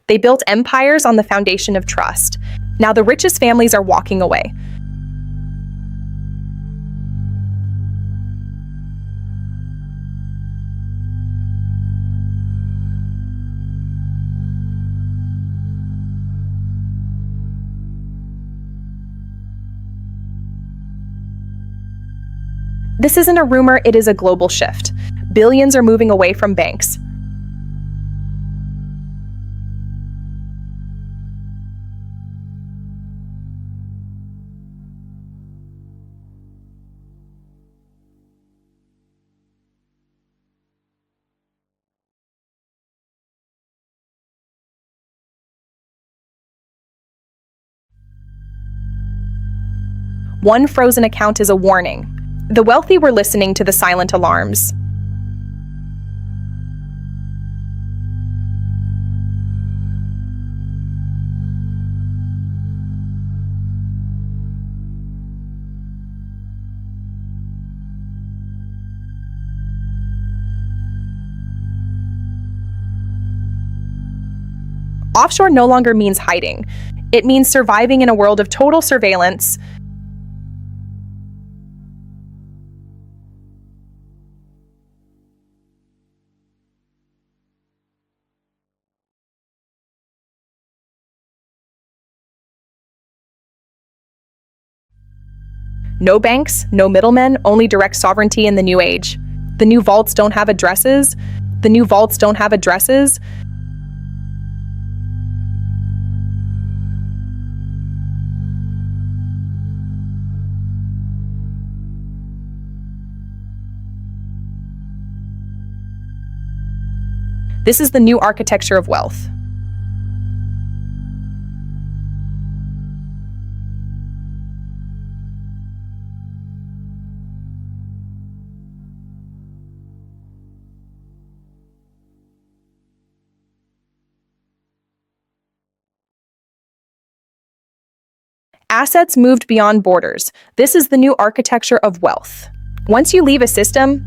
They built empires on the foundation of trust. Now the richest families are walking away. This isn't a rumor, it is a global shift. Billions are moving away from banks. One frozen account is a warning. The wealthy were listening to the silent alarms. Offshore no longer means hiding. It means surviving in a world of total surveillance. No banks, no middlemen, only direct sovereignty in the new age. The new vaults don't have addresses. The new vaults don't have addresses. This is the new architecture of wealth. Assets moved beyond borders. This is the new architecture of wealth. Once you leave a system,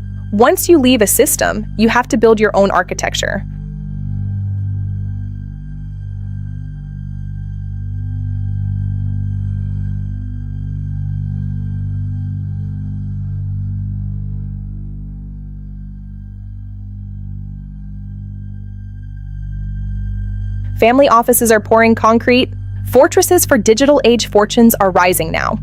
you have to build your own architecture. Family offices are pouring concrete. Fortresses for digital age fortunes are rising now.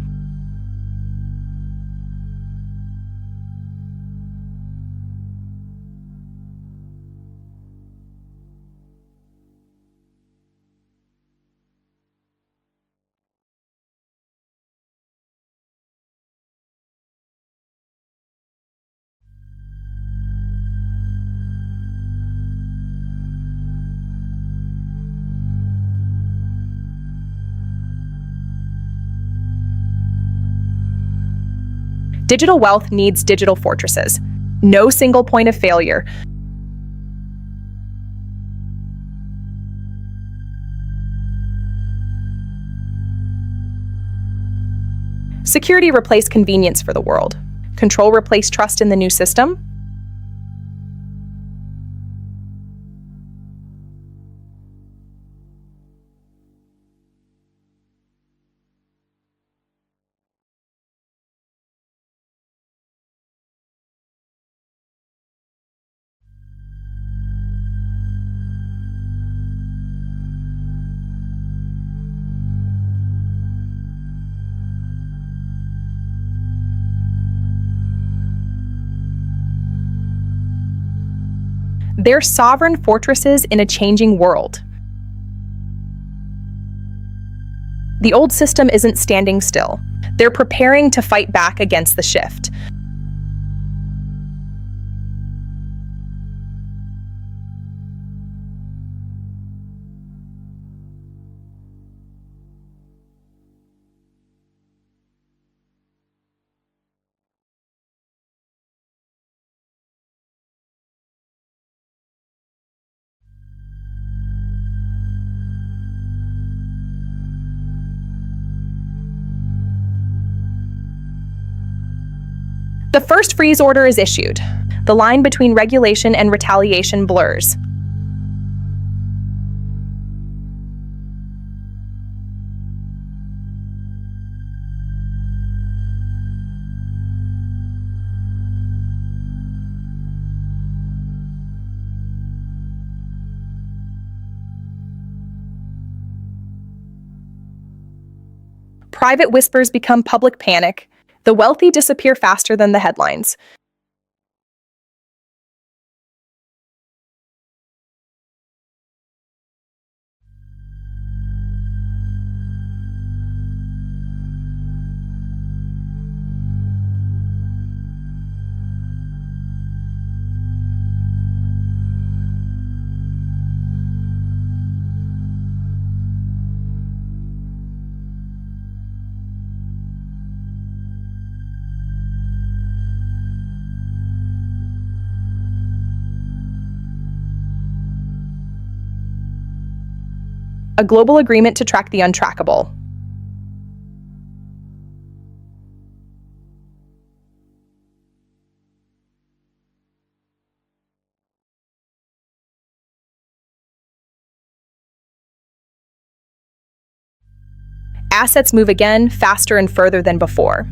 Digital wealth needs digital fortresses. No single point of failure. Security replaced convenience for the world. Control replaced trust in the new system. They're sovereign fortresses in a changing world. The old system isn't standing still. They're preparing to fight back against the shift. The first freeze order is issued. The line between regulation and retaliation blurs. Private whispers become public panic. The wealthy disappear faster than the headlines. A global agreement to track the untrackable. Assets move again, faster and further than before.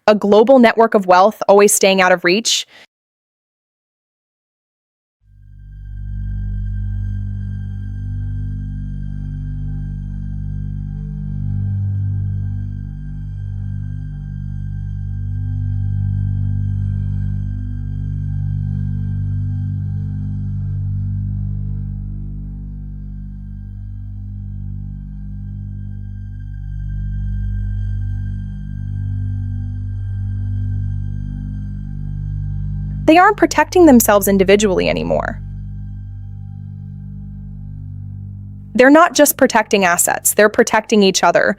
A global network of wealth, always staying out of reach. They aren't protecting themselves individually anymore. They're not just protecting assets, they're protecting each other.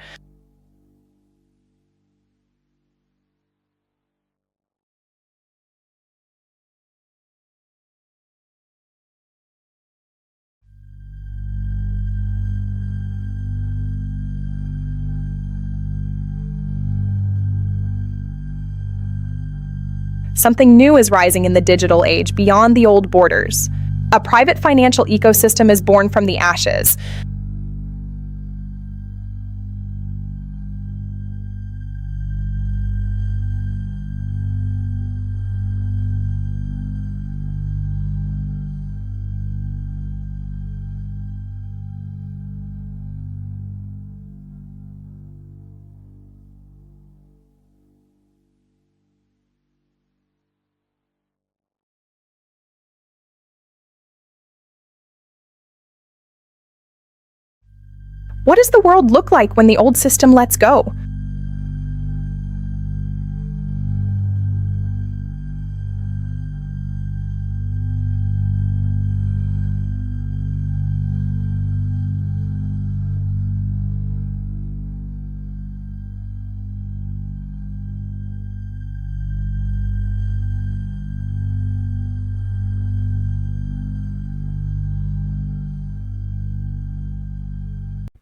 Something new is rising in the digital age beyond the old borders. A private financial ecosystem is born from the ashes. What does the world look like when the old system lets go?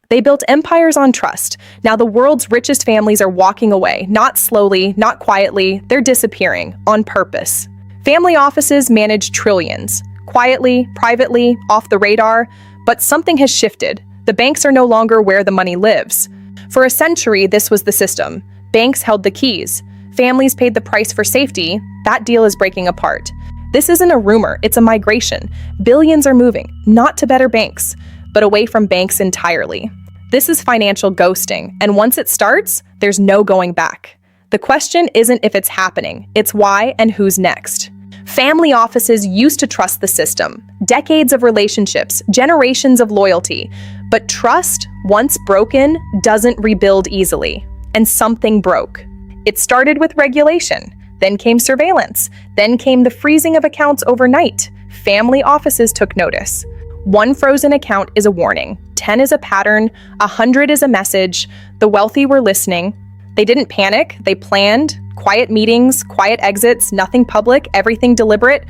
They built empires on trust. Now the world's richest families are walking away, not slowly, not quietly, they're disappearing, on purpose. Family offices manage trillions, quietly, privately, off the radar, but something has shifted. The banks are no longer where the money lives. For a century, this was the system. Banks held the keys. Families paid the price for safety. That deal is breaking apart. This isn't a rumor, it's a migration. Billions are moving, not to better banks, but away from banks entirely. This is financial ghosting, and once it starts, there's no going back. The question isn't if it's happening, it's why and who's next. Family offices used to trust the system, decades of relationships, generations of loyalty. But trust, once broken, doesn't rebuild easily. And something broke. It started with regulation, then came surveillance, then came the freezing of accounts overnight. Family offices took notice. One frozen account is a warning, 10 is a pattern, 100 is a message. The wealthy were listening. They didn't panic, they planned. Quiet meetings, quiet exits, nothing public, everything deliberate.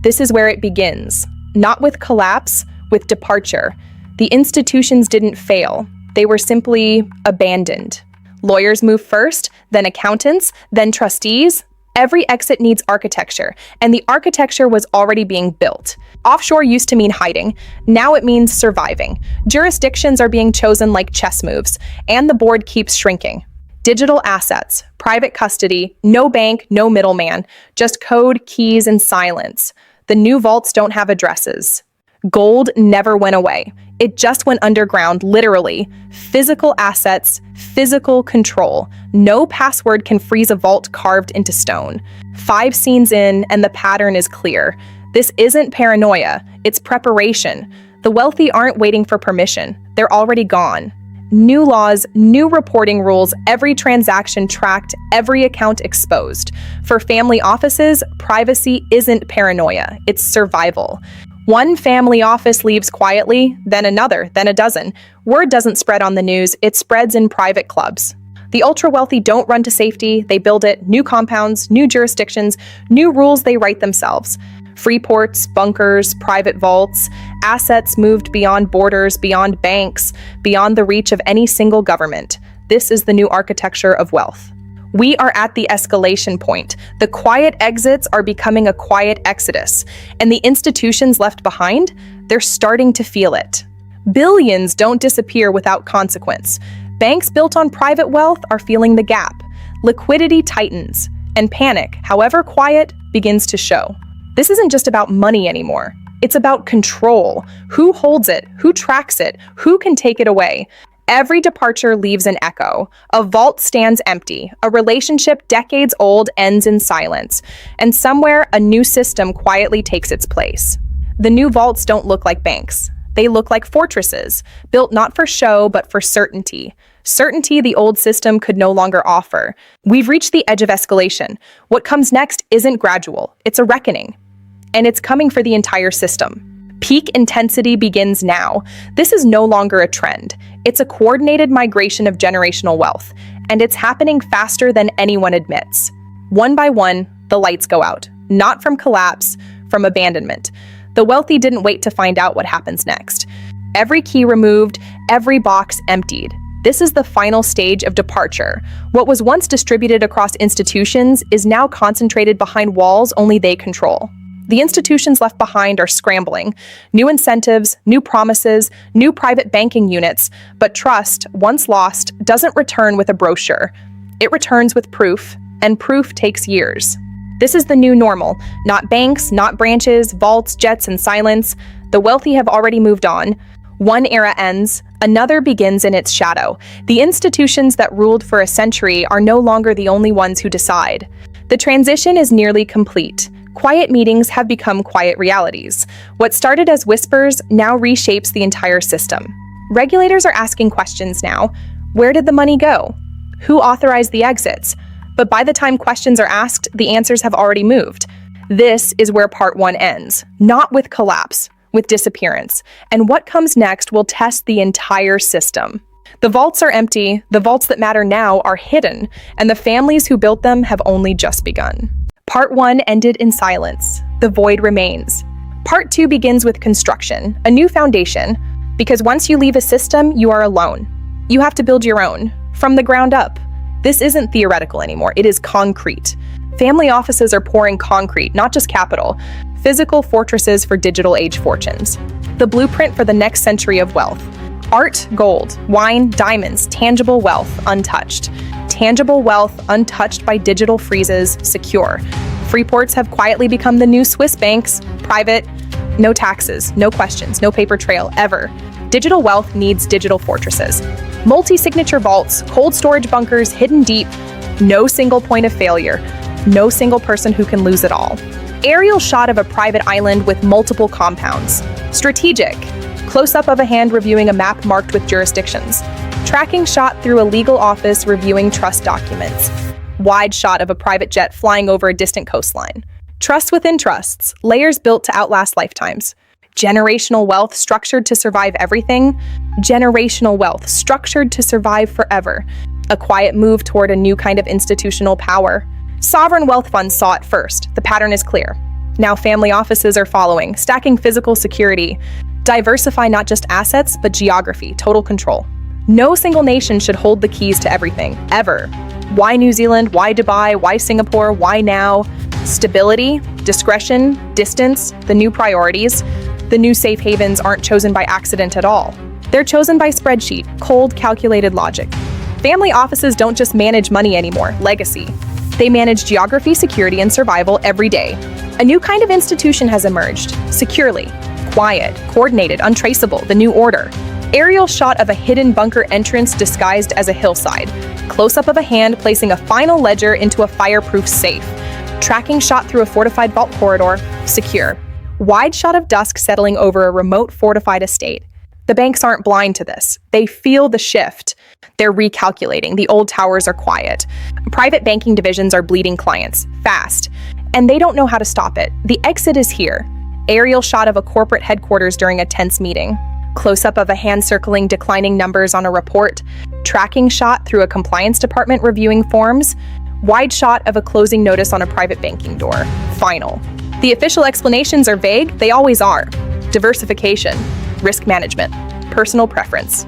This is where it begins. Not with collapse, with departure. The institutions didn't fail. They were simply abandoned. Lawyers move first, then accountants, then trustees. Every exit needs architecture, and the architecture was already being built. Offshore used to mean hiding. Now it means surviving. Jurisdictions are being chosen like chess moves, and the board keeps shrinking. Digital assets, private custody, no bank, no middleman, just code, keys, and silence. The new vaults don't have addresses. Gold never went away. It just went underground, literally. Physical assets, physical control. No password can freeze a vault carved into stone. 5 scenes in, and the pattern is clear. This isn't paranoia, it's preparation. The wealthy aren't waiting for permission. They're already gone. New laws, new reporting rules, every transaction tracked, every account exposed. For family offices, privacy isn't paranoia, it's survival. One family office leaves quietly, then another, then a dozen. Word doesn't spread on the news, it spreads in private clubs. The ultra-wealthy don't run to safety, they build it, new compounds, new jurisdictions, new rules they write themselves. Free ports, bunkers, private vaults, assets moved beyond borders, beyond banks, beyond the reach of any single government. This is the new architecture of wealth. We are at the escalation point. The quiet exits are becoming a quiet exodus, and the institutions left behind, they're starting to feel it. Billions don't disappear without consequence. Banks built on private wealth are feeling the gap. Liquidity tightens, and panic, however quiet, begins to show. This isn't just about money anymore. It's about control. Who holds it? Who tracks it? Who can take it away? Every departure leaves an echo. A vault stands empty. A relationship decades old ends in silence. And somewhere, a new system quietly takes its place. The new vaults don't look like banks. They look like fortresses, built not for show, but for certainty. Certainty the old system could no longer offer. We've reached the edge of escalation. What comes next isn't gradual. It's a reckoning. And it's coming for the entire system. Peak intensity begins now. This is no longer a trend. It's a coordinated migration of generational wealth, and it's happening faster than anyone admits. One by one, the lights go out. Not from collapse, from abandonment. The wealthy didn't wait to find out what happens next. Every key removed, every box emptied. This is the final stage of departure. What was once distributed across institutions is now concentrated behind walls only they control. The institutions left behind are scrambling. New incentives, new promises, new private banking units. But trust, once lost, doesn't return with a brochure. It returns with proof, and proof takes years. This is the new normal. Not banks, not branches, vaults, jets, and silence. The wealthy have already moved on. One era ends, another begins in its shadow. The institutions that ruled for a century are no longer the only ones who decide. The transition is nearly complete. Quiet meetings have become quiet realities. What started as whispers now reshapes the entire system. Regulators are asking questions now. Where did the money go? Who authorized the exits? But by the time questions are asked, the answers have already moved. This is where part 1 ends, not with collapse, with disappearance. And what comes next will test the entire system. The vaults are empty, the vaults that matter now are hidden, and the families who built them have only just begun. Part 1 ended in silence. The void remains. Part 2 begins with construction, a new foundation, because once you leave a system, you are alone. You have to build your own, from the ground up. This isn't theoretical anymore, it is concrete. Family offices are pouring concrete, not just capital, physical fortresses for digital age fortunes. The blueprint for the next century of wealth. Art, gold, wine, diamonds, tangible wealth, untouched. Tangible wealth untouched by digital freezes, secure. Free ports have quietly become the new Swiss banks, private, no taxes, no questions, no paper trail, ever. Digital wealth needs digital fortresses. Multi-signature vaults, cold storage bunkers hidden deep, no single point of failure, no single person who can lose it all. Aerial shot of a private island with multiple compounds. Strategic. Close-up of a hand reviewing a map marked with jurisdictions. Tracking shot through a legal office reviewing trust documents. Wide shot of a private jet flying over a distant coastline. Trust within trusts, layers built to outlast lifetimes. Generational wealth structured to survive everything. Generational wealth structured to survive forever. A quiet move toward a new kind of institutional power. Sovereign wealth funds saw it first. The pattern is clear. Now family offices are following, stacking physical security. Diversify not just assets, but geography, total control. No single nation should hold the keys to everything, ever. Why New Zealand? Why Dubai? Why Singapore? Why now? Stability, discretion, distance, the new priorities. The new safe havens aren't chosen by accident at all. They're chosen by spreadsheet, cold, calculated logic. Family offices don't just manage money anymore, legacy. They manage geography, security, and survival every day. A new kind of institution has emerged, securely, quiet, coordinated, untraceable, the new order. Aerial shot of a hidden bunker entrance disguised as a hillside. Close-up of a hand placing a final ledger into a fireproof safe. Tracking shot through a fortified vault corridor, secure. Wide shot of dusk settling over a remote fortified estate. The banks aren't blind to this. They feel the shift. They're recalculating. The old towers are quiet. Private banking divisions are bleeding clients, fast. And they don't know how to stop it. The exit is here. Aerial shot of a corporate headquarters during a tense meeting. Close-up of a hand circling declining numbers on a report. Tracking shot through a compliance department reviewing forms. Wide shot of a closing notice on a private banking door. Final. The official explanations are vague. They always are. Diversification. Risk management, personal preference.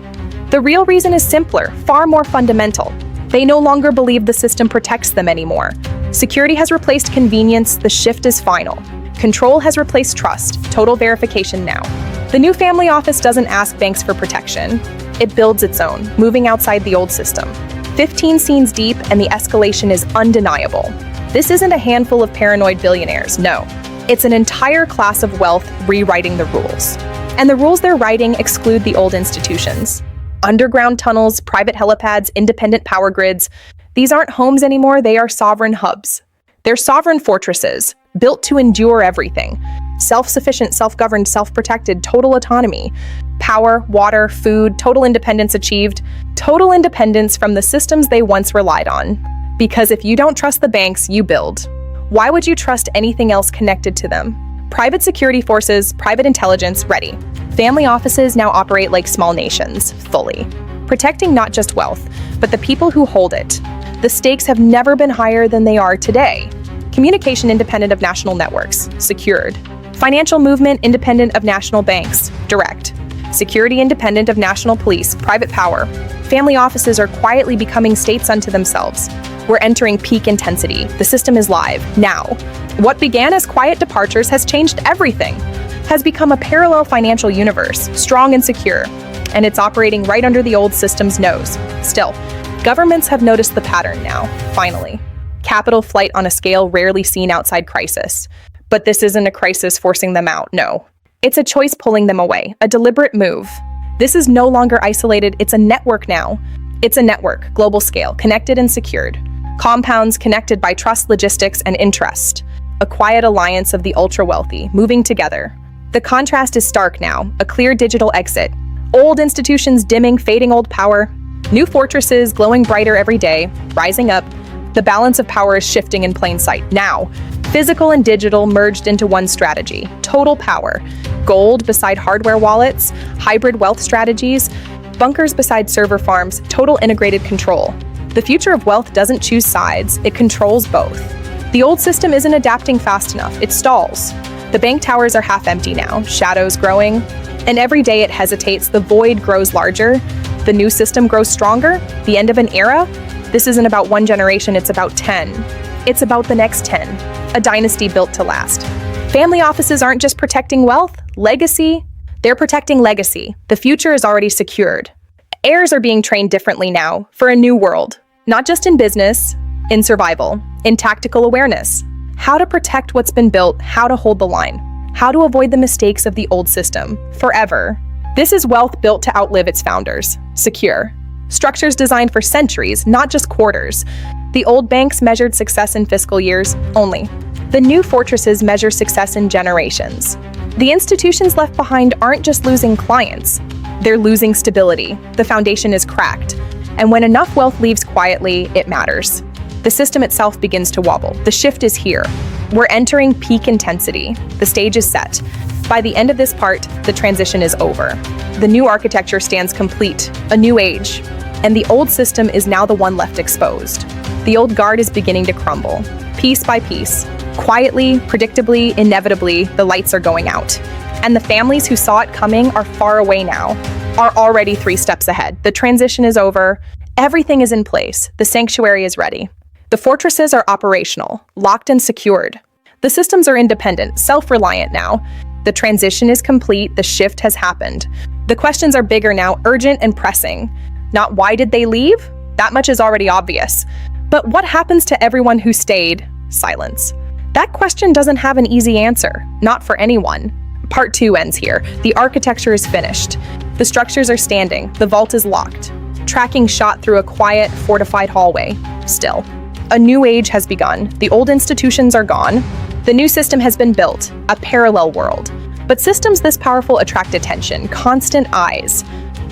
The real reason is simpler, far more fundamental. They no longer believe the system protects them anymore. Security has replaced convenience, the shift is final. Control has replaced trust, total verification now. The new family office doesn't ask banks for protection. It builds its own, moving outside the old system. 15 scenes deep and the escalation is undeniable. This isn't a handful of paranoid billionaires, no. It's an entire class of wealth rewriting the rules. And the rules they're writing exclude the old institutions. Underground tunnels, private helipads, independent power grids. These aren't homes anymore, they are sovereign hubs. They're sovereign fortresses, built to endure everything. Self-sufficient, self-governed, self-protected, total autonomy. Power, water, food, total independence achieved. Total independence from the systems they once relied on. Because if you don't trust the banks, you build. Why would you trust anything else connected to them? Private security forces, private intelligence, ready. Family offices now operate like small nations, fully. Protecting not just wealth, but the people who hold it. The stakes have never been higher than they are today. Communication independent of national networks, secured. Financial movement independent of national banks, direct. Security independent of national police, private power. Family offices are quietly becoming states unto themselves. We're entering peak intensity. The system is live, now. What began as quiet departures has changed everything, has become a parallel financial universe, strong and secure, and it's operating right under the old system's nose. Still, governments have noticed the pattern now, finally. Capital flight on a scale rarely seen outside crisis. But this isn't a crisis forcing them out, no. It's a choice pulling them away, a deliberate move. This is no longer isolated, it's a network now. It's a network, global scale, connected and secured. Compounds connected by trust, logistics, and interest. A quiet alliance of the ultra-wealthy, moving together. The contrast is stark now, a clear digital exit. Old institutions dimming, fading old power. New fortresses glowing brighter every day, rising up. The balance of power is shifting in plain sight, now. Physical and digital merged into one strategy. Total power. Gold beside hardware wallets, hybrid wealth strategies, bunkers beside server farms, total integrated control. The future of wealth doesn't choose sides, it controls both. The old system isn't adapting fast enough, it stalls. The bank towers are half empty now, shadows growing, and every day it hesitates, the void grows larger, the new system grows stronger, the end of an era. This isn't about one generation, it's about 10. It's about the next 10, a dynasty built to last. Family offices aren't just protecting wealth, legacy, they're protecting legacy. The future is already secured. Heirs are being trained differently now, for a new world. Not just in business, in survival, in tactical awareness. How to protect what's been built, how to hold the line. How to avoid the mistakes of the old system, forever. This is wealth built to outlive its founders. Secure. Structures designed for centuries, not just quarters. The old banks measured success in fiscal years only. The new fortresses measure success in generations. The institutions left behind aren't just losing clients, they're losing stability. The foundation is cracked. And when enough wealth leaves quietly, it matters. The system itself begins to wobble. The shift is here. We're entering peak intensity. The stage is set. By the end of this part, the transition is over. The new architecture stands complete, a new age. And the old system is now the one left exposed. The old guard is beginning to crumble, piece by piece. Quietly, predictably, inevitably, the lights are going out. And the families who saw it coming are far away now, are already 3 steps ahead. The transition is over. Everything is in place. The sanctuary is ready. The fortresses are operational, locked and secured. The systems are independent, self-reliant now. The transition is complete. The shift has happened. The questions are bigger now, urgent and pressing. Not why did they leave? That much is already obvious. But what happens to everyone who stayed? Silence. That question doesn't have an easy answer, not for anyone. Part 2 ends here. The architecture is finished. The structures are standing. The vault is locked. Tracking shot through a quiet, fortified hallway. Still. A new age has begun. The old institutions are gone. The new system has been built, a parallel world. But systems this powerful attract attention, constant eyes.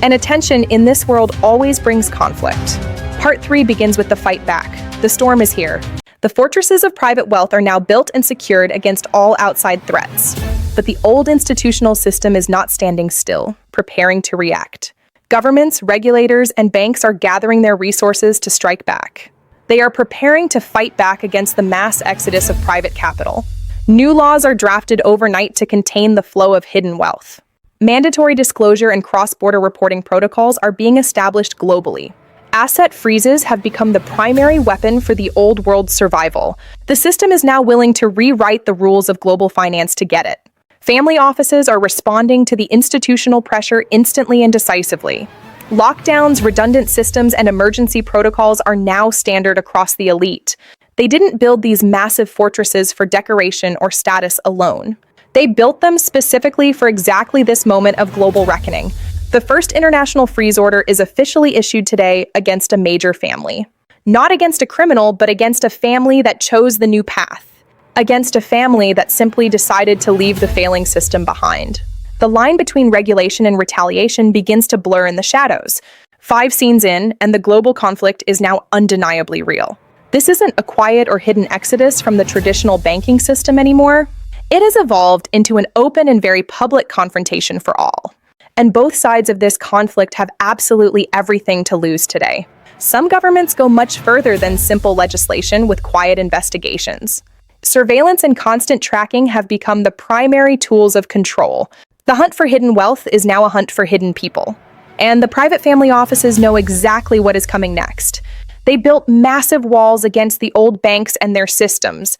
And attention in this world always brings conflict. Part 3 begins with the fight back. The storm is here. The fortresses of private wealth are now built and secured against all outside threats. But the old institutional system is not standing still, preparing to react. Governments, regulators, and banks are gathering their resources to strike back. They are preparing to fight back against the mass exodus of private capital. New laws are drafted overnight to contain the flow of hidden wealth. Mandatory disclosure and cross-border reporting protocols are being established globally. Asset freezes have become the primary weapon for the old world's survival. The system is now willing to rewrite the rules of global finance to get it. Family offices are responding to the institutional pressure instantly and decisively. Lockdowns, redundant systems, and emergency protocols are now standard across the elite. They didn't build these massive fortresses for decoration or status alone. They built them specifically for exactly this moment of global reckoning. The first international freeze order is officially issued today against a major family. Not against a criminal, but against a family that chose the new path. Against a family that simply decided to leave the failing system behind. The line between regulation and retaliation begins to blur in the shadows. 5 scenes in, and the global conflict is now undeniably real. This isn't a quiet or hidden exodus from the traditional banking system anymore. It has evolved into an open and very public confrontation for all. And both sides of this conflict have absolutely everything to lose today. Some governments go much further than simple legislation with quiet investigations. Surveillance and constant tracking have become the primary tools of control. The hunt for hidden wealth is now a hunt for hidden people. And the private family offices know exactly what is coming next. They built massive walls against the old banks and their systems.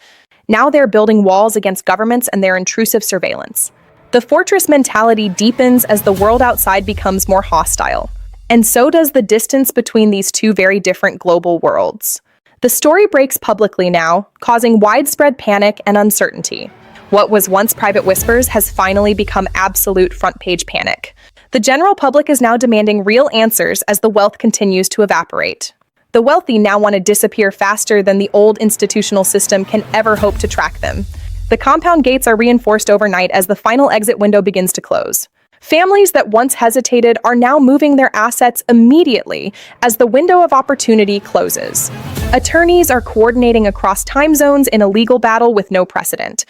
Now they're building walls against governments and their intrusive surveillance. The fortress mentality deepens as the world outside becomes more hostile. And so does the distance between these two very different global worlds. The story breaks publicly now, causing widespread panic and uncertainty. What was once private whispers has finally become absolute front-page panic. The general public is now demanding real answers as the wealth continues to evaporate. The wealthy now want to disappear faster than the old institutional system can ever hope to track them. The compound gates are reinforced overnight as the final exit window begins to close. Families that once hesitated are now moving their assets immediately as the window of opportunity closes. Attorneys are coordinating across time zones in a legal battle with no precedent.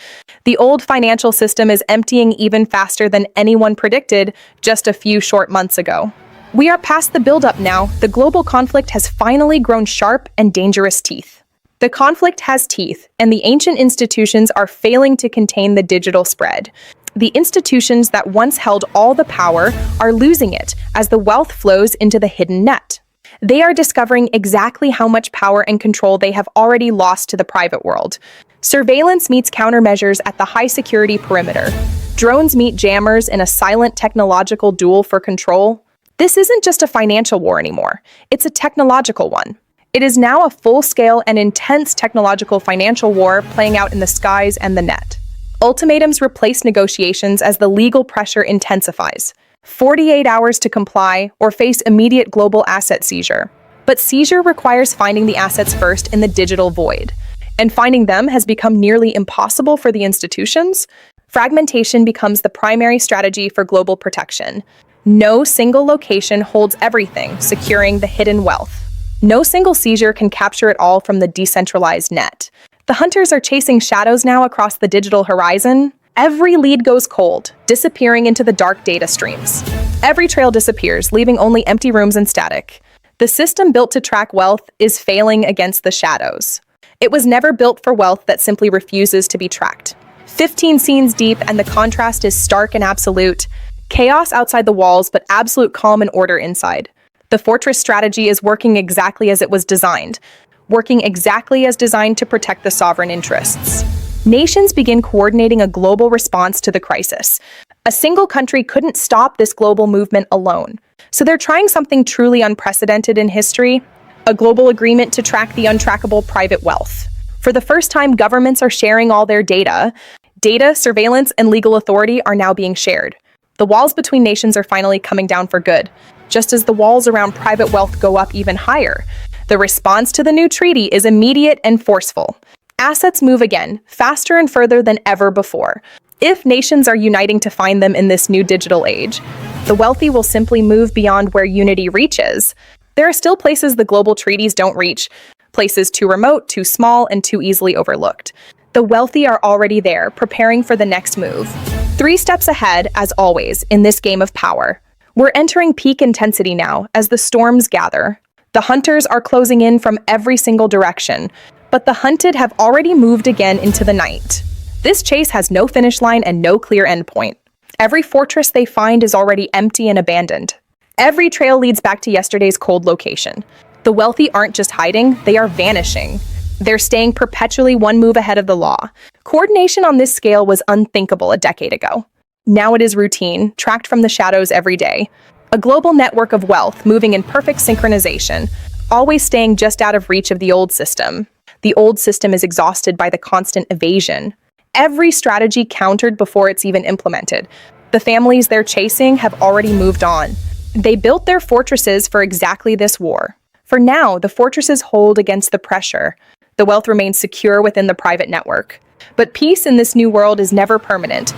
The old financial system is emptying even faster than anyone predicted just a few short months ago. We are past the buildup now. The global conflict has finally grown sharp and dangerous teeth. The conflict has teeth, and the ancient institutions are failing to contain the digital spread. The institutions that once held all the power are losing it as the wealth flows into the hidden net. They are discovering exactly how much power and control they have already lost to the private world. Surveillance meets countermeasures at the high-security perimeter. Drones meet jammers in a silent technological duel for control. This isn't just a financial war anymore. It's a technological one. It is now a full-scale and intense technological financial war playing out in the skies and the net. Ultimatums replace negotiations as the legal pressure intensifies. 48 hours to comply or face immediate global asset seizure. But seizure requires finding the assets first in the digital void. And finding them has become nearly impossible for the institutions. Fragmentation becomes the primary strategy for global protection. No single location holds everything, securing the hidden wealth. No single seizure can capture it all from the decentralized net. The hunters are chasing shadows now across the digital horizon. Every lead goes cold, disappearing into the dark data streams. Every trail disappears, leaving only empty rooms and static. The system built to track wealth is failing against the shadows. It was never built for wealth that simply refuses to be tracked. 15 scenes deep, and the contrast is stark and absolute. Chaos outside the walls, but absolute calm and order inside. The fortress strategy is working exactly as it was designed, working exactly as designed to protect the sovereign interests. Nations begin coordinating a global response to the crisis. A single country couldn't stop this global movement alone. So they're trying something truly unprecedented in history, a global agreement to track the untrackable private wealth. For the first time, governments are sharing all their data. Data, surveillance, and legal authority are now being shared. The walls between nations are finally coming down for good, just as the walls around private wealth go up even higher. The response to the new treaty is immediate and forceful. Assets move again, faster and further than ever before. If nations are uniting to find them in this new digital age, the wealthy will simply move beyond where unity reaches. There are still places the global treaties don't reach, places too remote, too small, and too easily overlooked. The wealthy are already there, preparing for the next move. 3 steps ahead, as always, in this game of power. We're entering peak intensity now as the storms gather. The hunters are closing in from every single direction, but the hunted have already moved again into the night. This chase has no finish line and no clear endpoint. Every fortress they find is already empty and abandoned. Every trail leads back to yesterday's cold location. The wealthy aren't just hiding, they are vanishing. They're staying perpetually one move ahead of the law. Coordination on this scale was unthinkable a decade ago. Now it is routine, tracked from the shadows every day. A global network of wealth moving in perfect synchronization, always staying just out of reach of the old system. The old system is exhausted by the constant evasion. Every strategy countered before it's even implemented. The families they're chasing have already moved on. They built their fortresses for exactly this war. For now, the fortresses hold against the pressure. The wealth remains secure within the private network. But peace in this new world is never permanent,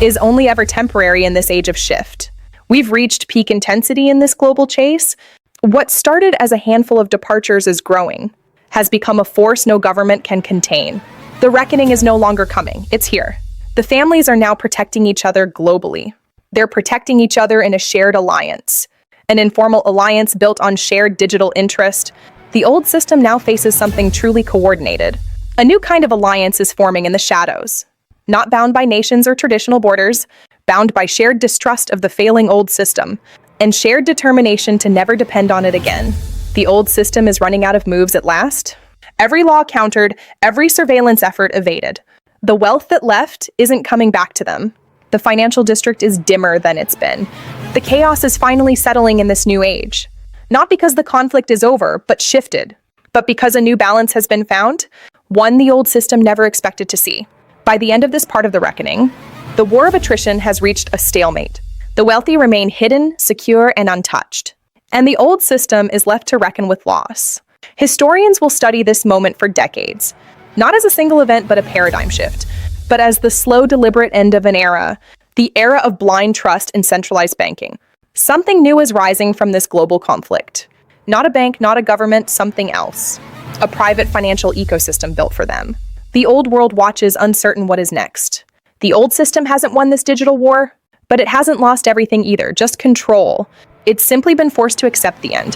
is only ever temporary in this age of shift. We've reached peak intensity in this global chase. What started as a handful of departures is growing, has become a force no government can contain. The reckoning is no longer coming, it's here. The families are now protecting each other globally. They're protecting each other in a shared alliance, an informal alliance built on shared digital interest. The old system now faces something truly coordinated. A new kind of alliance is forming in the shadows, not bound by nations or traditional borders, bound by shared distrust of the failing old system, and shared determination to never depend on it again. The old system is running out of moves at last. Every law countered, every surveillance effort evaded. The wealth that left isn't coming back to them. The financial district is dimmer than it's been. The chaos is finally settling in this new age. Not because the conflict is over, but shifted. But because a new balance has been found, one the old system never expected to see. By the end of this part of the reckoning, the war of attrition has reached a stalemate. The wealthy remain hidden, secure, and untouched. And the old system is left to reckon with loss. Historians will study this moment for decades, not as a single event but a paradigm shift, but as the slow, deliberate end of an era, the era of blind trust in centralized banking. Something new is rising from this global conflict. Not a bank, not a government, something else. A private financial ecosystem built for them. The old world watches, uncertain what is next. The old system hasn't won this digital war, but it hasn't lost everything either, just control. It's simply been forced to accept the end,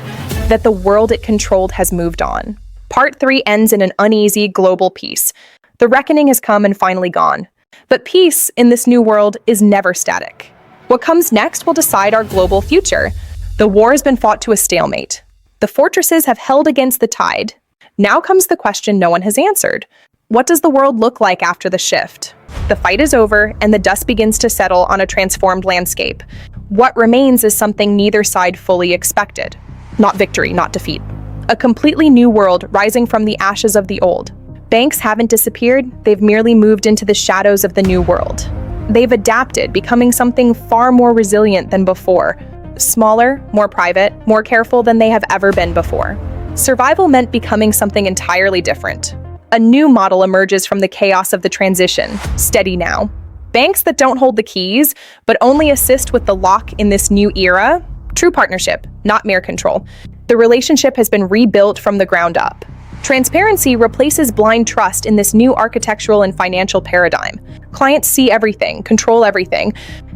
that the world it controlled has moved on. Part 3 ends in an uneasy global peace. The reckoning has come and finally gone. But peace in this new world is never static. What comes next will decide our global future. The war has been fought to a stalemate. The fortresses have held against the tide. Now comes the question no one has answered. What does the world look like after the shift? The fight is over, and the dust begins to settle on a transformed landscape. What remains is something neither side fully expected. Not victory, not defeat. A completely new world rising from the ashes of the old. Banks haven't disappeared, they've merely moved into the shadows of the new world. They've adapted, becoming something far more resilient than before. Smaller, more private, more careful than they have ever been before. Survival meant becoming something entirely different. A new model emerges from the chaos of the transition, steady now. Banks that don't hold the keys, but only assist with the lock in this new era. True partnership, not mere control. The relationship has been rebuilt from the ground up. Transparency replaces blind trust in this new architectural and financial paradigm. Clients see everything, control everything.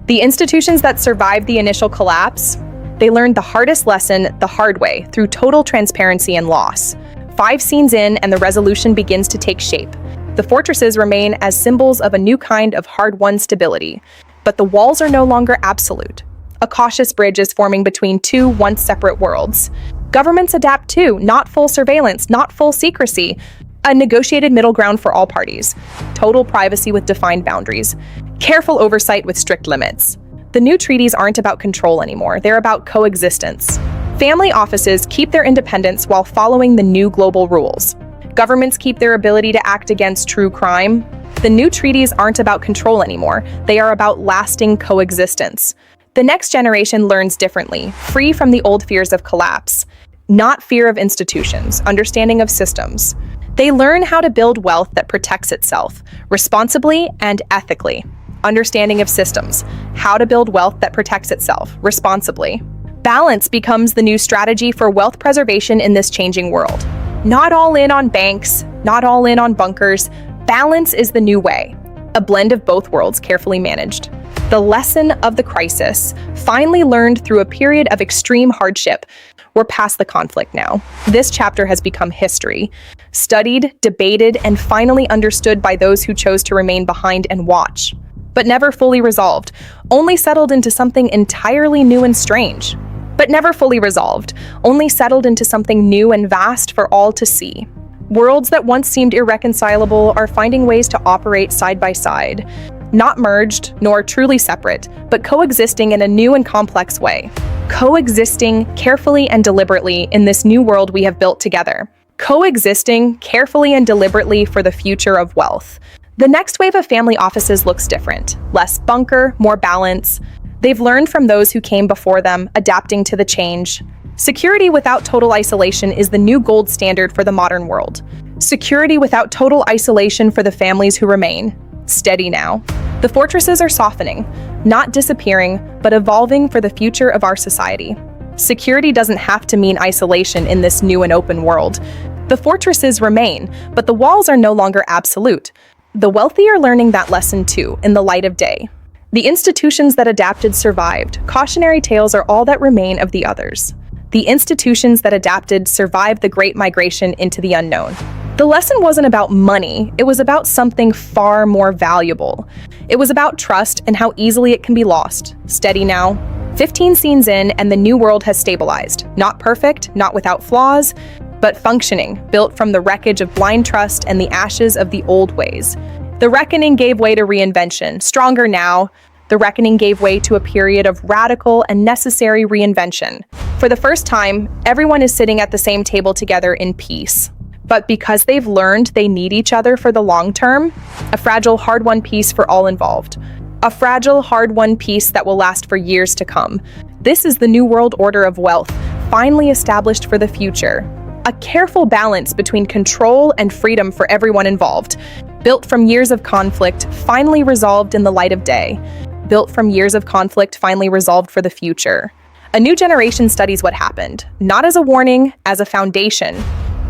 The institutions that survived the initial collapse, they learned the hardest lesson the hard way through total transparency and loss. 5 scenes in, and the resolution begins to take shape. The fortresses remain as symbols of a new kind of hard-won stability, but the walls are no longer absolute. A cautious bridge is forming between two once separate worlds. Governments adapt too, not full surveillance, not full secrecy. A negotiated middle ground for all parties. Total privacy with defined boundaries. Careful oversight with strict limits. The new treaties aren't about control anymore, they're about coexistence. Family offices keep their independence while following the new global rules. Governments keep their ability to act against true crime. The new treaties aren't about control anymore, they are about lasting coexistence. The next generation learns differently, free from the old fears of collapse. Not fear of institutions, understanding of systems. They learn how to build wealth that protects itself, responsibly and ethically. Understanding of systems, how to build wealth that protects itself, responsibly. Balance becomes the new strategy for wealth preservation in this changing world. Not all in on banks, not all in on bunkers. Balance is the new way. A blend of both worlds carefully managed. The lesson of the crisis, finally learned through a period of extreme hardship. We're past the conflict now. This chapter has become history, studied, debated, and finally understood by those who chose to remain behind and watch. But never fully resolved, only settled into something entirely new and strange. But never fully resolved, only settled into something new and vast for all to see. Worlds that once seemed irreconcilable are finding ways to operate side by side. Not merged, nor truly separate, but coexisting in a new and complex way. Coexisting carefully and deliberately in this new world we have built together. Coexisting carefully and deliberately for the future of wealth. The next wave of family offices looks different. Less bunker, more balance. They've learned from those who came before them, adapting to the change. Security without total isolation is the new gold standard for the modern world. Security without total isolation for the families who remain. Steady now. The fortresses are softening, not disappearing, but evolving for the future of our society. Security doesn't have to mean isolation in this new and open world. The fortresses remain, but the walls are no longer absolute. The wealthy are learning that lesson too, in the light of day. The institutions that adapted survived. Cautionary tales are all that remain of the others. The institutions that adapted survived the Great Migration into the unknown. The lesson wasn't about money, it was about something far more valuable. It was about trust and how easily it can be lost. Steady now. 15 scenes in, and the new world has stabilized. Not perfect, not without flaws, but functioning, built from the wreckage of blind trust and the ashes of the old ways. The reckoning gave way to reinvention. Stronger now. The reckoning gave way to a period of radical and necessary reinvention. For the first time, everyone is sitting at the same table together in peace. But because they've learned they need each other for the long term, a fragile, hard-won peace for all involved. A fragile, hard-won peace that will last for years to come. This is the new world order of wealth, finally established for the future. A careful balance between control and freedom for everyone involved. Built from years of conflict, finally resolved in the light of day. Built from years of conflict, finally resolved for the future. A new generation studies what happened, not as a warning, as a foundation.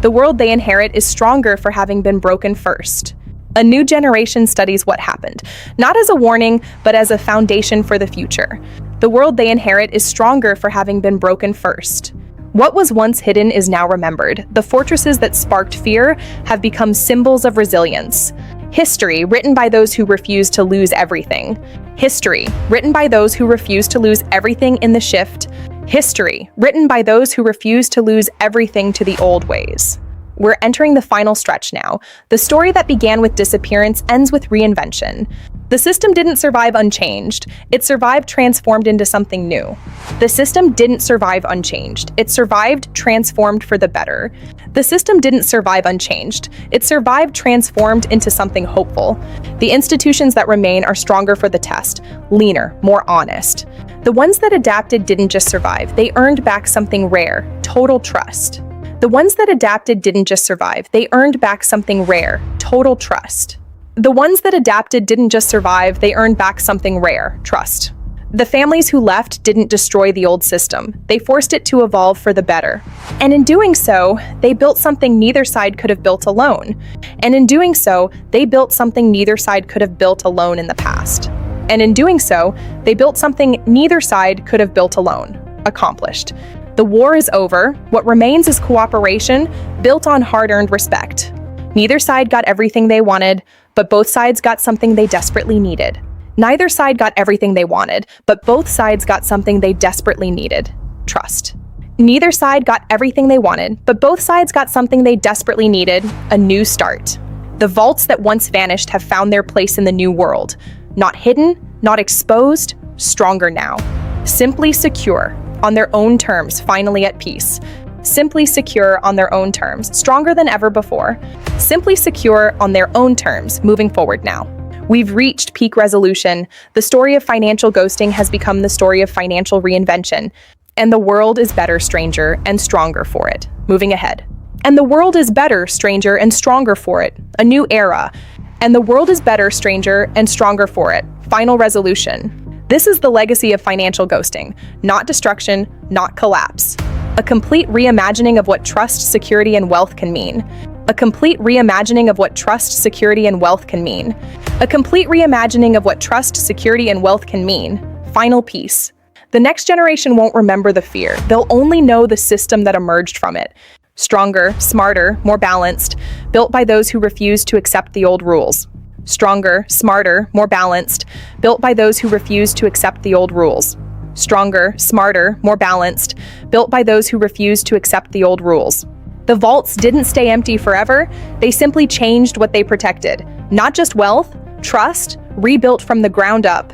The world they inherit is stronger for having been broken first. A new generation studies what happened, not as a warning, but as a foundation for the future. The world they inherit is stronger for having been broken first. What was once hidden is now remembered. The fortresses that sparked fear have become symbols of resilience. History, written by those who refuse to lose everything. History, written by those who refuse to lose everything in the shift. History, written by those who refuse to lose everything to the old ways. We're entering the final stretch now. The story that began with disappearance ends with reinvention. The system didn't survive unchanged. It survived transformed into something new. The system didn't survive unchanged. It survived transformed for the better. The system didn't survive unchanged. It survived transformed into something hopeful. The institutions that remain are stronger for the test, leaner, more honest. The ones that adapted didn't just survive, they earned back something rare, total trust. The ones that adapted didn't just survive, they earned back something rare, total trust. The ones that adapted didn't just survive, they earned back something rare, trust. The families who left didn't destroy the old system, they forced it to evolve for the better. And in doing so, they built something neither side could have built alone. And in doing so, they built something neither side could have built alone in the past. And in doing so, they built something neither side could have built alone. Accomplished. The war is over. What remains is cooperation, built on hard-earned respect. Neither side got everything they wanted, but both sides got something they desperately needed. Neither side got everything they wanted, but both sides got something they desperately needed. Trust. Neither side got everything they wanted, but both sides got something they desperately needed, a new start. The vaults that once vanished have found their place in the new world. Not hidden, not exposed, stronger now. Simply secure, on their own terms, finally at peace. Simply secure on their own terms, stronger than ever before. Simply secure on their own terms, moving forward now. We've reached peak resolution. The story of financial ghosting has become the story of financial reinvention. And the world is better, stranger, and stronger for it. Moving ahead. And the world is better, stranger, and stronger for it. A new era. And the world is better, stranger, and stronger for it. Final resolution. This is the legacy of financial ghosting. Not destruction, not collapse. A complete reimagining of what trust, security, and wealth can mean. A complete reimagining of what trust, security, and wealth can mean. A complete reimagining of what trust, security, and wealth can mean. Final piece. The next generation won't remember the fear. They'll only know the system that emerged from it. Stronger, smarter, more balanced, built by those who refuse to accept the old rules. Stronger, smarter, more balanced, built by those who refuse to accept the old rules. Stronger, smarter, more balanced, built by those who refuse to accept the old rules. The vaults didn't stay empty forever, they simply changed what they protected. Not just wealth, trust, rebuilt from the ground up.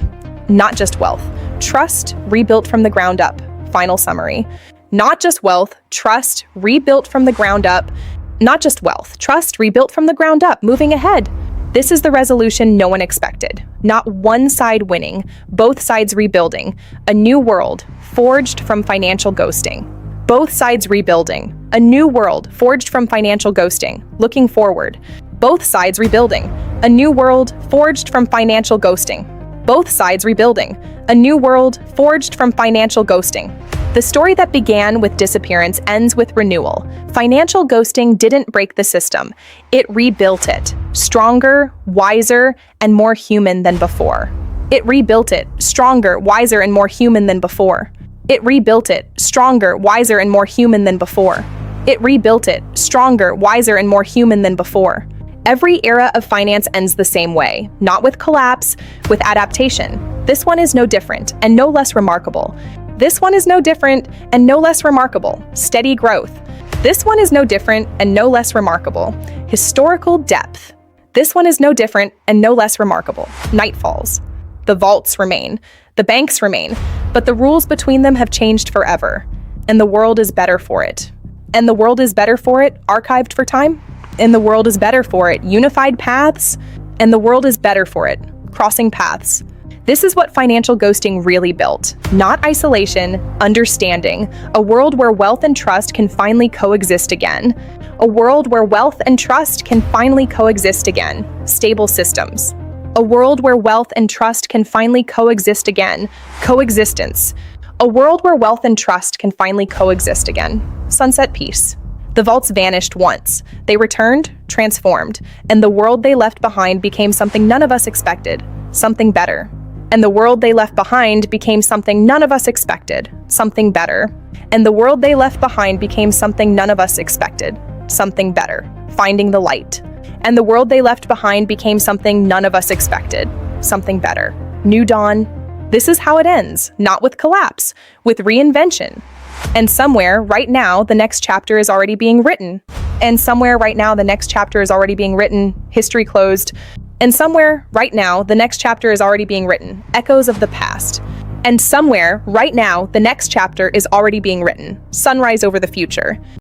Not just wealth, trust, rebuilt from the ground up. Final summary. Not just wealth, trust, rebuilt from the ground up. Not just wealth, trust, rebuilt from the ground up. Moving ahead. This is the resolution no one expected. Not one side winning, both sides rebuilding. A new world, forged from financial ghosting. Both sides rebuilding. A new world, forged from financial ghosting. Looking forward. Both sides rebuilding. A new world, forged from financial ghosting. Both sides rebuilding. A new world, forged from financial ghosting. The story that began with disappearance ends with renewal. Financial ghosting didn't break the system. It rebuilt it. Stronger, wiser, and more human than before. It rebuilt it. Stronger, wiser, and more human than before. It rebuilt it. Stronger, wiser, and more human than before. It rebuilt it. Stronger, wiser, and more human than before. Every era of finance ends the same way. Not with collapse, with adaptation. This one is no different, and no less remarkable. This one is no different and no less remarkable. Steady growth. This one is no different and no less remarkable. Historical depth. This one is no different and no less remarkable. Night falls. The vaults remain. The banks remain. But the rules between them have changed forever. And the world is better for it. And the world is better for it, archived for time. And the world is better for it, unified paths. And the world is better for it, crossing paths. This is what financial ghosting really built. Not isolation, understanding. A world where wealth and trust can finally coexist again. A world where wealth and trust can finally coexist again. Stable systems. A world where wealth and trust can finally coexist again. Coexistence. A world where wealth and trust can finally coexist again. Sunset peace. The vaults vanished once. They returned, transformed, and the world they left behind became something none of us expected. Something better. And the world they left behind became something none of us expected. Something better. And the world they left behind became something none of us expected. Something better. Finding the light. And the world they left behind became something none of us expected. Something better. New dawn. This is how it ends. Not with collapse. With reinvention. And somewhere, right now, the next chapter is already being written. And somewhere, right now, the next chapter is already being written. History closed. And somewhere, right now, the next chapter is already being written. Echoes of the past. And somewhere, right now, the next chapter is already being written. Sunrise over the future.